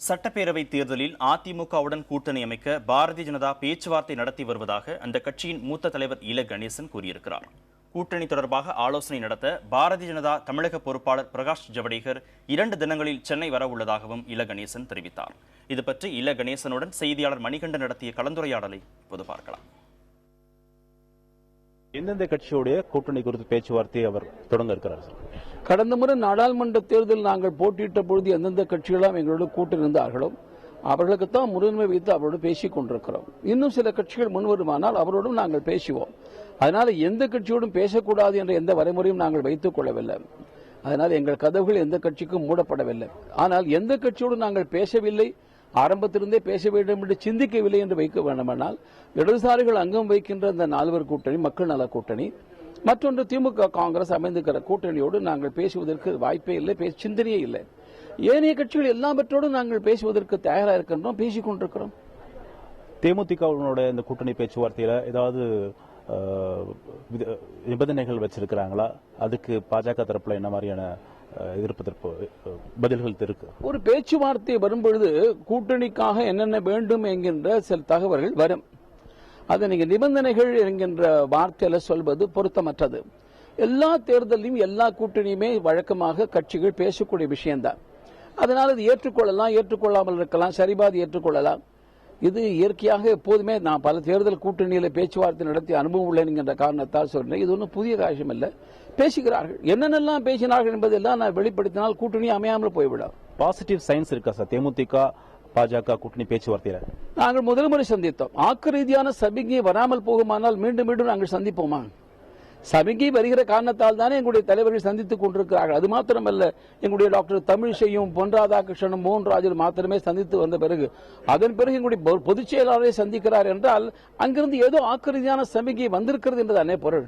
சட்டப்பேரவை தேர்தலில் அதிமுகவுடன் கூட்டணி அமைக்க பாரதிய ஜனதா பேச்சுவார்த்தை நடத்தி வருவதாக அந்த கட்சியின் மூத்த தலைவர் இல கணேசன் கூறியிருக்கிறார். கூட்டணி தொடர்பாக ஆலோசனை நடத்த பாரதிய ஜனதா தமிழக பொறுப்பாளர் பிரகாஷ் ஜவடேகர் 2 தினங்களில் சென்னை வரவுள்ளதாகவும் இல கணேசன் தெரிவித்தார். இதுபற்றி இல கணேசனுடன் செய்தியாளர் மணிகண்டன் நடத்திய கலந்துரையாடலை இப்போது பார்க்கலாம். எந்தெந்த கட்சியுடைய கூட்டணி குறித்து பேச்சுவார்த்தையை அவர் தொடங்க இருக்கிறார்? கடந்த முறை நாடாளுமன்ற தேர்தலில் நாங்கள் போட்டியிட்ட பொழுது எந்தெந்த கட்சிகளாம் எங்களோடு கூட்டணி இருந்தார்களோ அவர்களுக்குத்தான் முன்னுரிமை வைத்து அவரோடு பேசிக் கொண்டிருக்கிறோம். இன்னும் சில கட்சிகள் முன்வருமானால் அவரோடும் நாங்கள் பேசுவோம். அதனால எந்த கட்சியோடும் பேசக்கூடாது என்ற எந்த வரைமுறையும் நாங்கள் வைத்துக் கொள்ளவில்லை. அதனால் எங்கள் கதவுகள் எந்த கட்சிக்கும் மூடப்படவில்லை. ஆனால் எந்த கட்சியோடு நாங்கள் பேசவில்லை, ஆரம்பத்திலிருந்தே பேச வேண்டும் என்று சிந்திக்கவில்லை என்று வைக்க வேண்டுமானால் இடதுசாரிகள் அங்கம் வைக்கின்ற இந்த 4 கூட்டணி, மக்கள் நல கூட்டணி, மற்றொன்று திமுக காங்கிரஸ் அமைந்திருக்கிற கூட்டணியோடு நாங்கள் பேசுவதற்கு வாய்ப்பே இல்லை, சிந்தனையே இல்லை. ஏனைய கட்சிகள் எல்லாவற்றோடும் நாங்கள் பேசுவதற்கு தயாராக இருக்கின்றோம், பேசிக் கொண்டிருக்கிறோம். தேமுதிகவுடைய இந்த கூட்டணி பேச்சுவார்த்தையில ஏதாவது நிபந்தனைகள் வச்சிருக்கிறாங்களா? அதுக்கு பாஜக தரப்புல என்ன மாதிரியான எதிர்ப்பு பதில்கள் இருக்கு? ஒரு பேச்சுவார்த்தை வரும்பொழுது கூட்டணிக்காக என்னென்ன வேண்டும் என்கின்ற சில தகவல்கள் வரும். அதை நீங்க நிபந்தனைகள் என்கின்ற வார்த்தையில சொல்வது பொருத்தமற்றது. எல்லா தேர்தலையும் எல்லா கூட்டணியுமே வழக்கமாக கட்சிகள் பேசக்கூடிய விஷயம்தான். அதனால இது ஏற்றுக்கொள்ளலாம், ஏற்றுக்கொள்ளாமல் இருக்கலாம், சரிபாதி ஏற்றுக்கொள்ளலாம். இது இயற்கையாக எப்போதுமே நான் பல தேர்தல் கூட்டணியில பேச்சுவார்த்தை நடத்தி அனுபவம் உள்ளேன் என்கின்ற காரணத்தால் சொல்றேன். இது ஒன்றும் புதிய காரியம் இல்லை. பேசுகிறார்கள், என்னென்னலாம் பேசினார்கள் என்பதெல்லாம் நான் வெளிப்படுத்தினால் கூட்டணி அமையாமல் போய்விடும். பாசிட்டிவ் சைன்ஸ் இருக்கா சார் தேமுதிக பாஜக கூட்டணி பேச்சுவார்த்தையில? நாங்கள் முதல் முறை சந்தித்தோம். ஆக்க ரீதியான சமிகை வராமல் போகுமானால் மீண்டும் மீண்டும் நாங்கள் சந்திப்போமா? சமிகை வருகிற காரணத்தால் தானே எங்களுடைய தலைவர்கள் சந்தித்துக் கொண்டிருக்கிறார்கள். அது மாத்திரமல்ல, எங்களுடைய டாக்டர் தமிழிசையும் பொன் ராதாகிருஷ்ணனும் மோகன்ராஜும் மாத்திரமே சந்தித்து வந்த பிறகு அதன் பிறகு எங்களுடைய பொதுச் செயலாளரை சந்திக்கிறார் என்றால் அங்கிருந்து ஏதோ ஆக்க சமிகை வந்திருக்கிறது என்றுதானே பொருள்.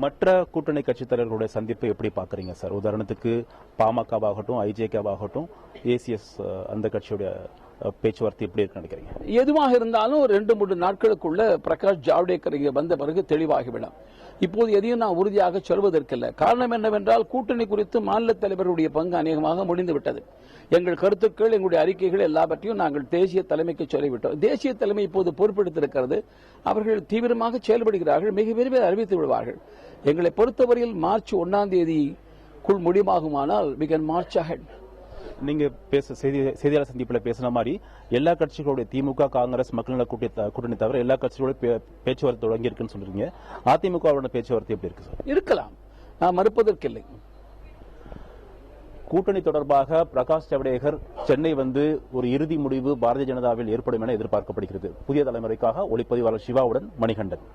மற்ற கூட்டணி கட்சி தலைவர்களுடைய சந்திப்பை எப்படி பாக்குறீங்க சார்? உதாரணத்துக்கு பாமகவாகட்டும், ஐஜேகேவாகட்டும், ஏசிஎஸ் அந்த கட்சியுடைய பேச்சுவார்த்தை எப்படி இருக்கு நினைக்கிறீங்க? எதுவாக இருந்தாலும் 2-3 நாட்களுக்குள்ள பிரகாஷ் ஜவடேகர் இங்கே வந்த பிறகு தெளிவாகிவிடும். இப்போது எதையும் நான் உறுதியாக சொல்வதற்கில்லை. காரணம் என்னவென்றால் கூட்டணி குறித்து மாநில தலைவர்களுடைய பங்கு அநேகமாக முடிந்துவிட்டது. எங்கள் கருத்துக்கள், எங்களுடைய அறிக்கைகள் எல்லாவற்றையும் நாங்கள் தேசிய தலைமைக்கு சொல்லிவிட்டோம். தேசிய தலைமை இப்போது பொறுப்பெடுத்திருக்கிறது. அவர்கள் தீவிரமாக செயல்படுகிறார்கள். மிக விரைவில் அறிவித்து விடுவார்கள். எங்களை பொறுத்தவரையில் மார்ச் 1ஆம் தேதிக்குள் முடிவாகுமானால் we can march ahead. நீங்க செய்தியாளர் சந்திப்பில் பேசின மாதிரி எல்லா கட்சிகளுடைய திமுக, காங்கிரஸ், மக்கள் நல கூட்டணி தவிர எல்லா கட்சிகளோட பேச்சுவார்த்தை தொடங்கி இருக்குன்னு சொல்றீங்க. அதிமுகவோட பேச்சுவார்த்தை எப்படி இருக்கு சார்? இருக்கலாம், நான் மறுப்பதற்கில்லை. கூட்டணி தொடர்பாக பிரகாஷ் ஜவடேகர் சென்னை வந்து ஒரு இறுதி முடிவு பாரதிய ஜனதாவில் ஏற்படும் என எதிர்பார்க்கப்படுகிறது. புதிய தலைமுறைக்காக ஒளிப்பதிவாளர் சிவாவுடன் மணிகண்டன்.